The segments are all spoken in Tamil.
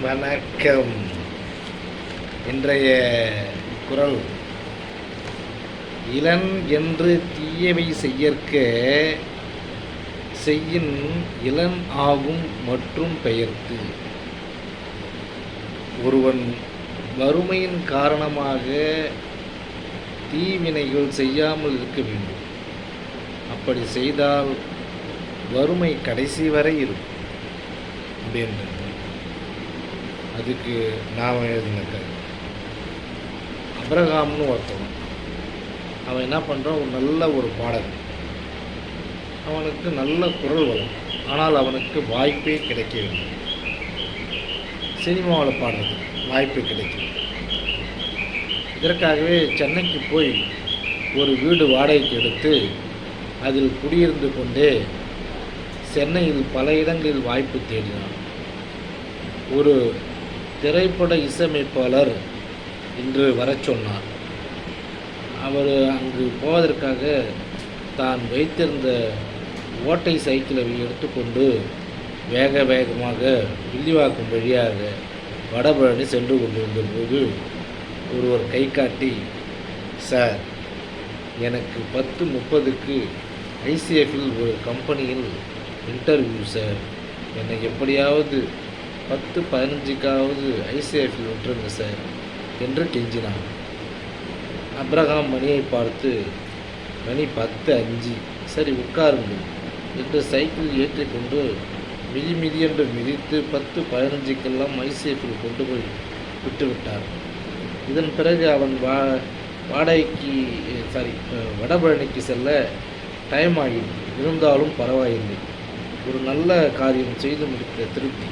வணக்கம். இன்றைய குறள்: இலன் என்று தீயவை செய்யற்க செய்யின் இலன் ஆகும் மற்றும் பெயர்த்து. ஒருவன் வறுமையின் காரணமாக தீவினைகள் செய்யாமல் இருக்க வேண்டும். அப்படி செய்தால் வறுமை கடைசி வரை இருக்கும் அப்படின்றது. அதுக்கு நாம் எழுதினக்க அப்ரஹாம்னு ஒருத்தவன். அவன் என்ன பண்ணுறான், ஒரு நல்ல ஒரு பாடகன். அவனுக்கு நல்ல குரல் வரும். ஆனால் அவனுக்கு வாய்ப்பே கிடைக்கவில்லை. சினிமாவில் பாடுறது வாய்ப்பு கிடைக்கும். இதற்காகவே சென்னைக்கு போய் ஒரு வீடு வாடகைக்கு எடுத்து அதில் குடியிருந்து கொண்டே சென்னையில் பல இடங்களில் வாய்ப்பு தேடினான். ஒரு திரைப்பட இசையமைப்பாளர் இன்று வரச் சொன்னார். அவர் அங்கு போவதற்காக தான் வைத்திருந்த ஓட்டை சைக்கிளை எடுத்துக்கொண்டு வேகமாக வில்லிவாக்கம் வழியாக வடபழனி சென்று கொண்டிருந்தபோது ஒருவர் கை காட்டி, சார், எனக்கு 10:30க்கு ஐசிஎஃப்பில் ஒரு கம்பெனியில் இன்டர்வியூ சார், என்னை எப்படியாவது 10:15க்காவது ஐசிஎஃப்பில் விட்டுருங்க சார் என்று கெஞ்சினான். அப்ரஹாம் மணியை பார்த்து, மணி 10:05, சரி உட்காருங்கள் என்று சைக்கிள் ஏற்றிக்கொண்டு மிதி என்று மிதித்து 10:15க்கெல்லாம் ஐசிஎஃப்பில் கொண்டு போய் விட்டுவிட்டார். இதன் பிறகு அவன் வடபழனிக்கு செல்ல டைம் ஆகிடும். இருந்தாலும் பரவாயில்லை, ஒரு நல்ல காரியம் செய்து முடித்த திருப்தி.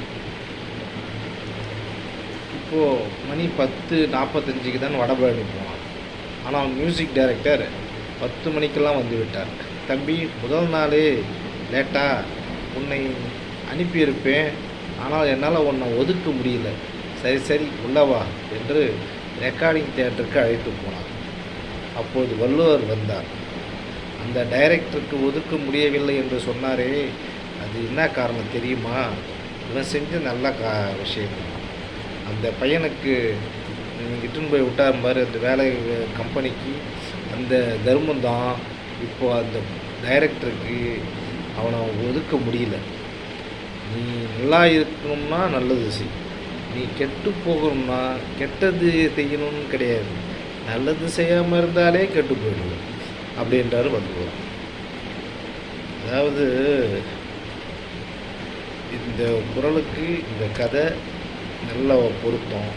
இப்போது மணி 10:45க்கு தான் வடபழனி போனான். ஆனால் மியூசிக் டைரக்டர் 10 மணிக்கெல்லாம் வந்து விட்டார். தம்பி, முதல் நாளே லேட்டாக உன்னை அனுப்பியிருப்பேன், ஆனால் என்னால் உன்னை ஒதுக்க முடியல, சரி உள்ளவா என்று ரெக்கார்டிங் தியேட்டருக்கு அழைத்து போனார். அப்போது வள்ளுவர் வந்தார். அந்த டைரக்டருக்கு ஒதுக்க முடியவில்லை என்று சொன்னாரே, அது என்ன காரணம் தெரியுமா? இவன் செஞ்ச நல்ல விஷயம். அந்த பையனுக்கு இட்டுன்னு போய் விட்டார் பாரு அந்த வேலை கம்பெனிக்கு, அந்த தர்மம் தான் இப்போது அந்த டைரக்டருக்கு அவனை ஒதுக்க முடியல. நீ நல்லா இருக்கணும்னா நல்லது செய், நீ கெட்டு போகணும்னா கெட்டது செய்யணும்னு கிடையாது, நல்லது செய்யாமல் இருந்தாலே கெட்டு போயிடுவோம் அப்படின்றாரு வள்ளுவர். அதாவது இந்த குறளுக்கு இந்த கதை நல்ல பொருத்தம்.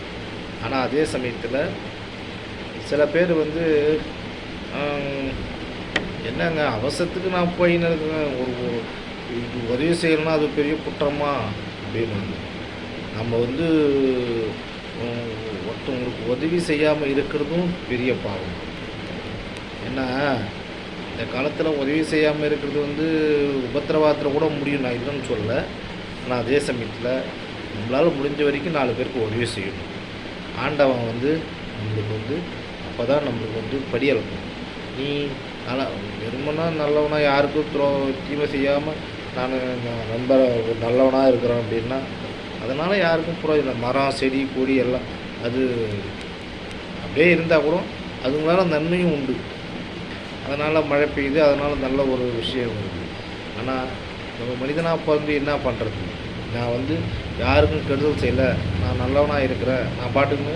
ஆனால் அதே சமயத்தில் சில பேர் என்னங்க அவசரத்துக்கு நான் போயின்னு இருக்கேன், ஒரு உதவி செய்யணும்னா அது பெரிய குற்றமா அப்படின்னு. நம்ம ஒருத்தவங்களுக்கு உதவி செய்யாமல் இருக்கிறதும் பெரிய பாவம். ஏன்னா இந்த காலத்தில் உதவி செய்யாமல் இருக்கிறது உபத்திரவாதத்தில் கூட முடியும், நான் இல்லைன்னு சொல்லலை. ஆனால் அதே சமயத்தில் நம்மளால் முடிஞ்ச வரைக்கும் 4 பேருக்கு உதவி செய்யணும். ஆண்டவன் நம்மளுக்கு அப்போ தான் நம்மளுக்கு படியளக்கும். நீ நல்லா வெறுமனா நல்லவனா, யாருக்கும் தீமை செய்யாமல் நான் நல்லவனாக இருக்கிறேன் அப்படின்னா அதனால் யாருக்கும் புரோஜனம். மரம் செடி கொடி எல்லாம் அது அப்படியே இருந்தால் கூட அதுங்களால நன்மையும் உண்டு. அதனால் மழை பெய்யுது, அதனால் நல்ல ஒரு விஷயம் வருது. ஆனால் நம்ம மனிதனாக பிறந்து என்ன பண்ணுறது? நான் யாருக்கும் கெடுதல் செய்யலை, நான் நல்லவனாக இருக்கிறேன், நான் பாட்டுக்கு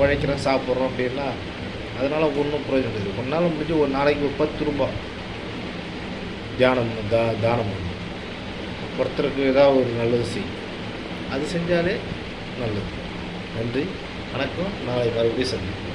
உழைக்கிறேன் சாப்பிட்றோம் அப்படின்னா அதனால் ஒன்றும் பிரயோஜனம் இருக்குது. ஒன்றால் முடிஞ்சு ஒரு நாளைக்கு ஒரு 10 ரூபாய் தானம் பண்ணணும். ஒருத்தருக்கு ஏதாவது ஒரு நல்லது செய்யும், அது செஞ்சாலே நல்லது. நன்றி, வணக்கம். நாளை மறுபடியும் சந்திப்போம்.